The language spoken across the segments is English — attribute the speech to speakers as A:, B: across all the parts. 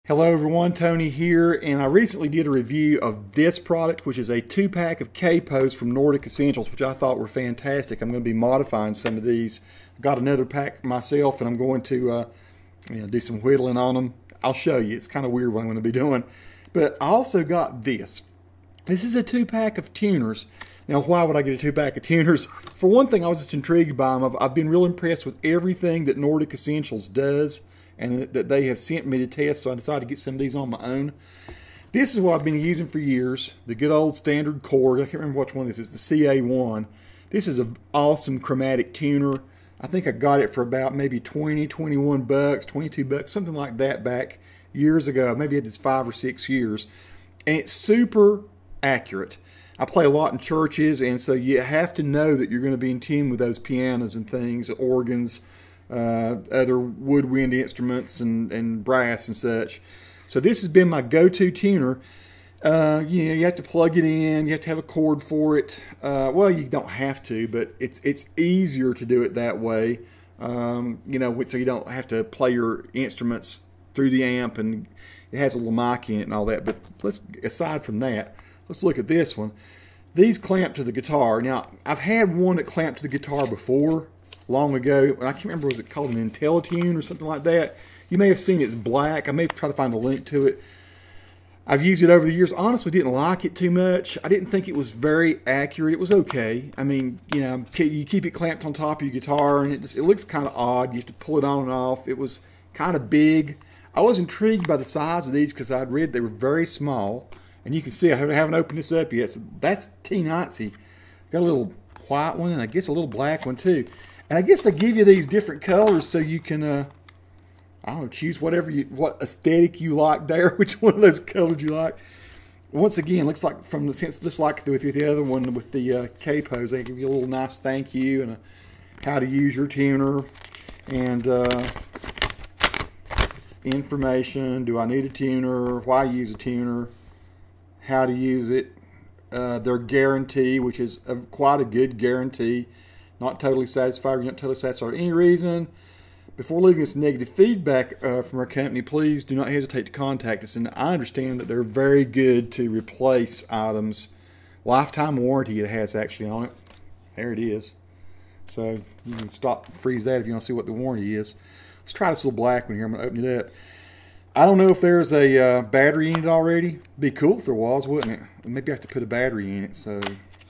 A: Hello everyone, Tony here, and I recently did a review of this product, which is a 2-pack of Capos from Nordic Essentials, which I thought were fantastic. I'm going to be modifying some of these. I got another pack myself, and I'm going to do some whittling on them. I'll show you. It's kind of weird what I'm going to be doing. But I also got this. This is a 2-pack of tuners. Now, why would I get a 2-pack of tuners? For one thing, I was just intrigued by them. I've been real impressed with everything that Nordic Essentials does and that they have sent me to test, so I decided to get some of these on my own. This is what I've been using for years, the good old standard cord. I can't remember which one this is, the CA1. This is an awesome chromatic tuner. I think I got it for about maybe 20, 21 bucks, 22 bucks, something like that back years ago. Maybe I had this 5 or 6 years. And it's super accurate. I play a lot in churches, and so you have to know that you're going to be in tune with those pianos and things, organs, other woodwind instruments and brass and such. So this has been my go-to tuner. You have to plug it in. You have to have a cord for it. Well, you don't have to, but it's easier to do it that way. So you don't have to play your instruments through the amp, and it has a little mic in it and all that. But aside from that, let's look at this one. These clamp to the guitar. Now, I've had one that clamped to the guitar before, long ago, and I can't remember, was it called an IntelliTune or something like that? You may have seen it's black. I may try to find a link to it. I've used it over the years. Honestly, didn't like it too much. I didn't think it was very accurate. It was okay. I mean, you keep it clamped on top of your guitar, and it looks kind of odd. You have to pull it on and off. It was kind of big. I was intrigued by the size of these because I'd read they were very small. And you can see I haven't opened this up yet. So that's T-Nazi. Got a little white one, and I guess a little black one too. And I guess they give you these different colors so you can, I don't know, choose what aesthetic you like there, which one of those colors you like. Once again, looks like just like with the other one with the Capos, they give you a little nice thank you and how to use your tuner and information. Do I need a tuner? Why use a tuner? How to use it. Their guarantee, which is quite a good guarantee. Not totally satisfied. You're not totally satisfied for any reason. Before leaving us negative feedback from our company, please do not hesitate to contact us. And I understand that they're very good to replace items. Lifetime warranty it has actually on it. There it is. So you can freeze that if you want to see what the warranty is. Let's try this little black one here. I'm going to open it up. I don't know if there's a battery in it already. Be cool if there was, wouldn't it? Maybe I have to put a battery in it, so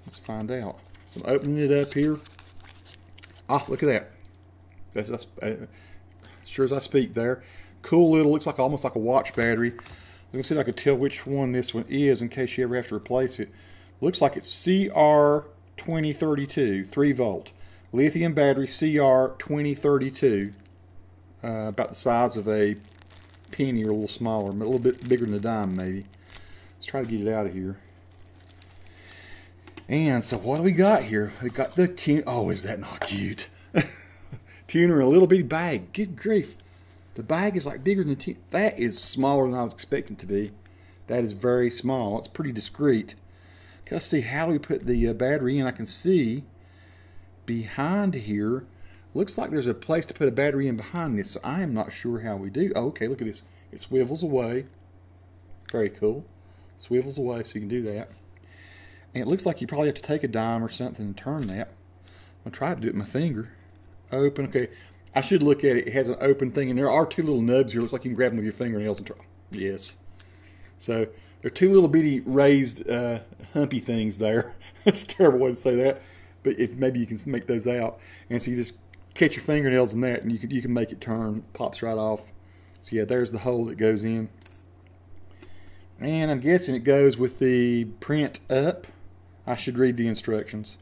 A: let's find out. So I'm opening it up here. Ah, look at that. That's sure as I speak there. Cool little, looks like almost like a watch battery. Let me see if I can tell which one this one is in case you ever have to replace it. Looks like it's CR2032, 3 volt. Lithium battery CR2032. About the size of a penny or a little smaller, a little bit bigger than a dime maybe. Let's try to get it out of here. And so what do we got here? We got the tuner. Oh, is that not cute? Tuner in a little bitty bag. Good grief. The bag is like bigger than the tuner. That is smaller than I was expecting it to be. That is very small. It's pretty discreet. Okay, let's see, how do we put the battery in? I can see behind here, looks like there's a place to put a battery in behind this, so I am not sure how we do. Oh, okay, look at this. It swivels away. Very cool. Swivels away so you can do that. And it looks like you probably have to take a dime or something and turn that. I'm going to try to do it with my finger. Open, okay. I should look at it. It has an open thing, and there are 2 little nubs here. Looks like you can grab them with your fingernails and try. Yes. So there are 2 little bitty raised humpy things there. That's a terrible way to say that. But if maybe you can make those out. And so you just catch your fingernails in that, and you can make it turn. Pops right off. So yeah, there's the hole that goes in. And I'm guessing it goes with the print up. I should read the instructions.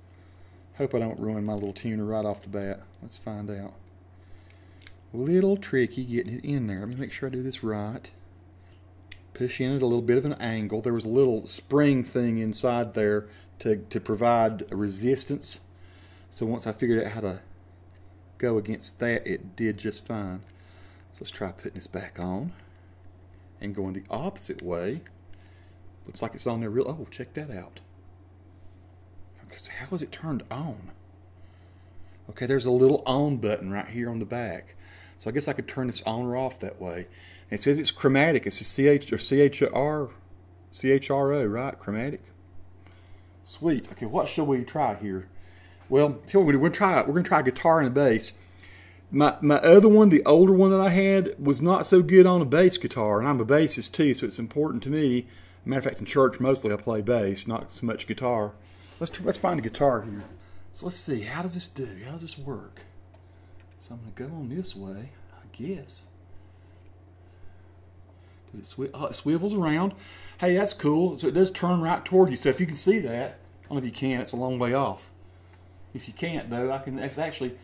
A: Hope I don't ruin my little tuner right off the bat. Let's find out. A little tricky getting it in there. Let me make sure I do this right. Push in at a little bit of an angle. There was a little spring thing inside there to provide a resistance. So once I figured out how to go against that, it did just fine. So let's try putting this back on and going the opposite way. Looks like it's on there real. Oh, check that out. How is it turned on? Okay, there's a little on button right here on the back. So I guess I could turn this on or off that way. It says it's chromatic. It's a CHRO, right? Chromatic. Sweet. Okay, what shall we try here? Well, we're gonna try guitar and a bass. My other one, the older one that I had, was not so good on a bass guitar, and I'm a bassist too, so it's important to me. Matter of fact, in church mostly I play bass, not so much guitar. Let's find a guitar here. So let's see, how does this do? How does this work? So I'm gonna go on this way, I guess. Does it it swivels around. Hey, that's cool. So it does turn right toward you. So if you can see that, I don't know if you can. It's a long way off. If you can't, though, it's actually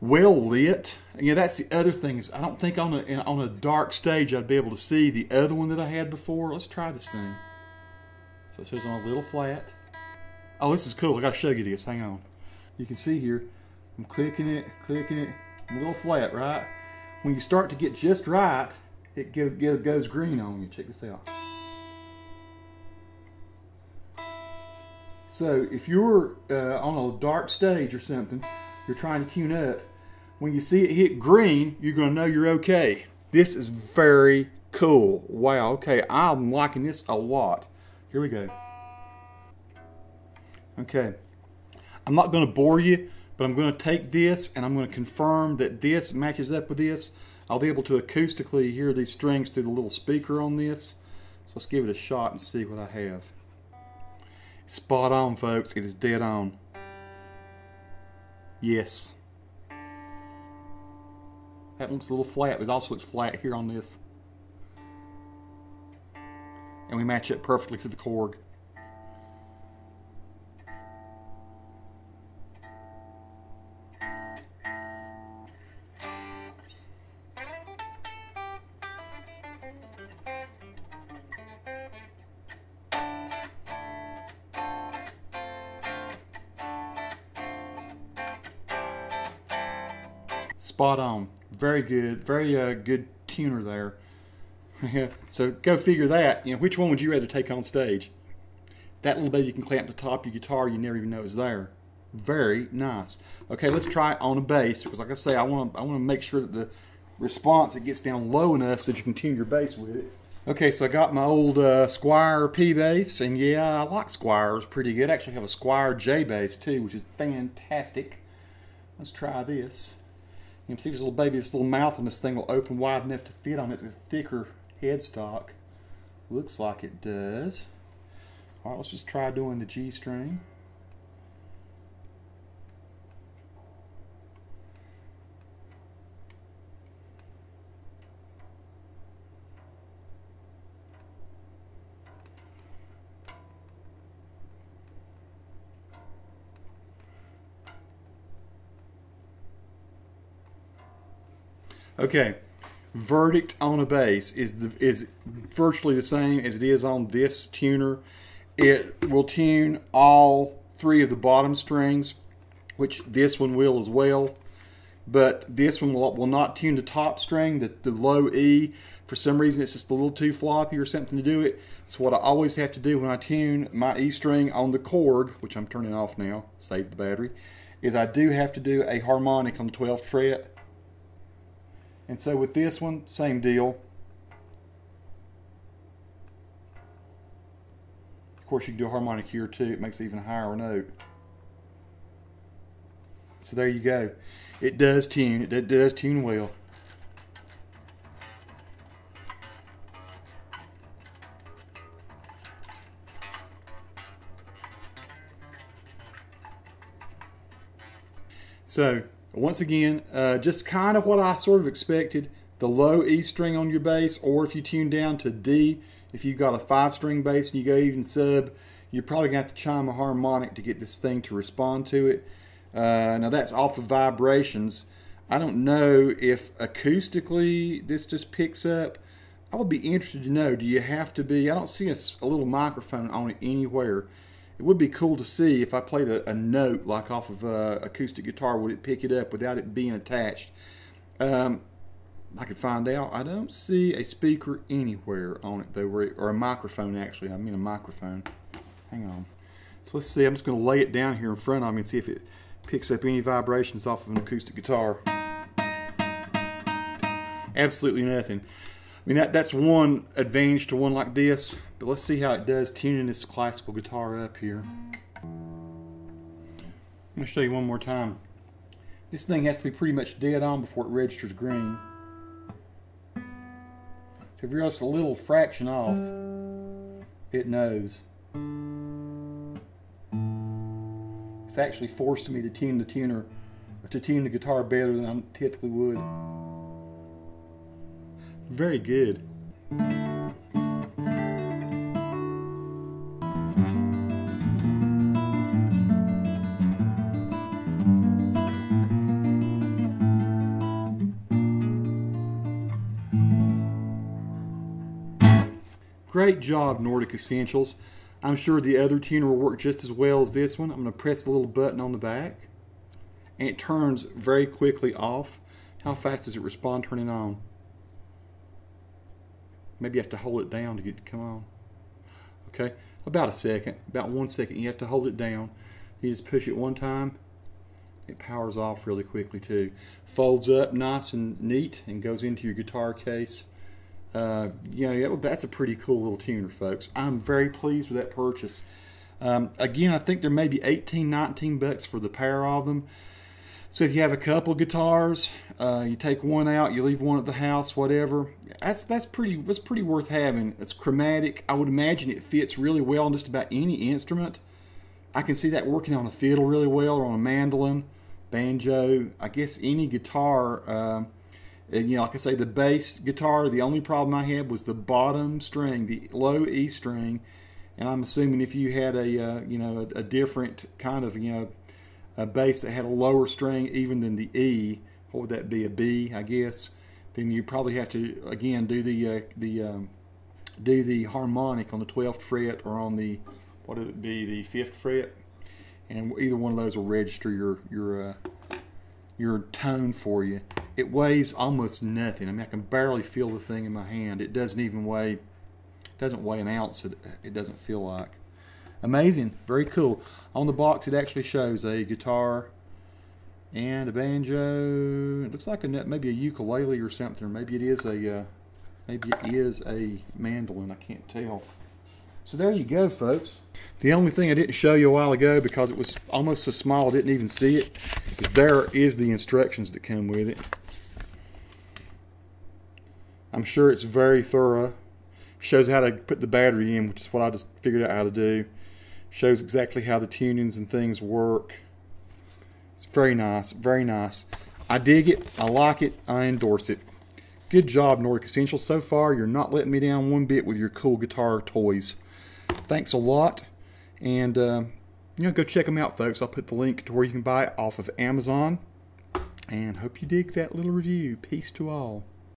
A: well lit. You know, that's the other thing. Is I don't think on a dark stage I'd be able to see the other one that I had before. Let's try this thing. So it says on a little flat. Oh, this is cool. I got to show you this. Hang on. You can see here. I'm clicking it, a little flat, right? When you start to get just right, it goes green on you. Check this out. So if you're on a dark stage or something, you're trying to tune up, when you see it hit green, you're going to know you're okay. This is very cool. Wow, okay, I'm liking this a lot. Here we go. Okay, I'm not going to bore you, but I'm going to take this and I'm going to confirm that this matches up with this. I'll be able to acoustically hear these strings through the little speaker on this. So let's give it a shot and see what I have. It's spot on, folks. It is dead on. Yes. That one's a little flat, but it also looks flat here on this. And we match it perfectly to the Korg. Spot on. Very good. Very good tuner there. So go figure that. You know, which one would you rather take on stage? That little baby you can clamp to the top of your guitar, you never even know is there. Very nice. Okay, let's try it on a bass, because like I say, I want to make sure that the response, it gets down low enough so that you can tune your bass with it. Okay, so I got my old Squire P bass, and yeah, I like Squires pretty good. I actually have a Squire J bass too, which is fantastic. Let's try this. You can see this little baby, this little mouth on this thing will open wide enough to fit on it. It's a thicker headstock. Looks like it does. All right, let's just try doing the G string. Okay, verdict on a bass is virtually the same as it is on this tuner. It will tune all three of the bottom strings, which this one will as well. But this one will not tune the top string, the low E. For some reason, it's just a little too floppy or something to do it. So what I always have to do when I tune my E string on the Korg, which I'm turning off now, save the battery, is I do have to do a harmonic on the 12th fret. And so with this one, same deal. Of course, you can do a harmonic here too. It makes it even higher note. So there you go. It does tune. It does tune well. So once again, just kind of what I sort of expected. The low E string on your bass, or if you tune down to D, if you've got a 5-string bass and you go even sub, you're probably going to have to chime a harmonic to get this thing to respond to it. Now that's off of vibrations. I don't know if acoustically this just picks up. I would be interested to know, do you have to be, I don't see a little microphone on it anywhere. It would be cool to see if I played a note like off of acoustic guitar, would it pick it up without it being attached? I could find out. I don't see a speaker anywhere on it though, or a microphone actually. I mean a microphone. Hang on. So let's see. I'm just going to lay it down here in front of me and see if it picks up any vibrations off of an acoustic guitar. Absolutely nothing. mean, that's one advantage to one like this, but let's see how it does tuning this classical guitar up here. I'm going to show you one more time. This thing has to be pretty much dead on before it registers green. So if you're just a little fraction off, it knows. It's actually forced me to tune the guitar better than I typically would. Very good. Great job, Nordic Essentials. I'm sure the other tuner will work just as well as this one. I'm going to press the little button on the back, and it turns very quickly off. How fast does it respond turning on? Maybe you have to hold it down to get it to come on. Okay, about a second, about 1 second. You have to hold it down. You just push it one time. It powers off really quickly too. Folds up nice and neat and goes into your guitar case. Yeah, that's a pretty cool little tuner, folks. I'm very pleased with that purchase. Again, I think they're maybe 18, 19 bucks for the pair of them. So if you have a couple guitars, you take one out, you leave one at the house, whatever. That's pretty worth having. It's chromatic. I would imagine it fits really well on just about any instrument. I can see that working on a fiddle really well, or on a mandolin, banjo. I guess any guitar. And, like I say, the bass guitar, the only problem I had was the bottom string, the low E string. And I'm assuming if you had a different kind of, a bass that had a lower string even than the E, what would that be, a B, I guess, then you probably have to, again, do the harmonic on the 12th fret or on the, what would it be, the 5th fret. And either one of those will register your tone for you. It weighs almost nothing. I mean, I can barely feel the thing in my hand. It doesn't even weigh, an ounce. It doesn't feel like. Amazing, very cool. On the box, it actually shows a guitar and a banjo. It looks like maybe a ukulele or something, or maybe it is a mandolin. I can't tell. So there you go, folks. The only thing I didn't show you a while ago, because it was almost so small I didn't even see it, is there is the instructions that come with it. I'm sure it's very thorough. Shows how to put the battery in, which is what I just figured out how to do. Shows exactly how the tunings and things work. It's very nice, very nice. I dig it, I like it, I endorse it. Good job, Nordic Essentials. So far, you're not letting me down one bit with your cool guitar toys. Thanks a lot, and go check them out, folks. I'll put the link to where you can buy it off of Amazon, and hope you dig that little review. Peace to all.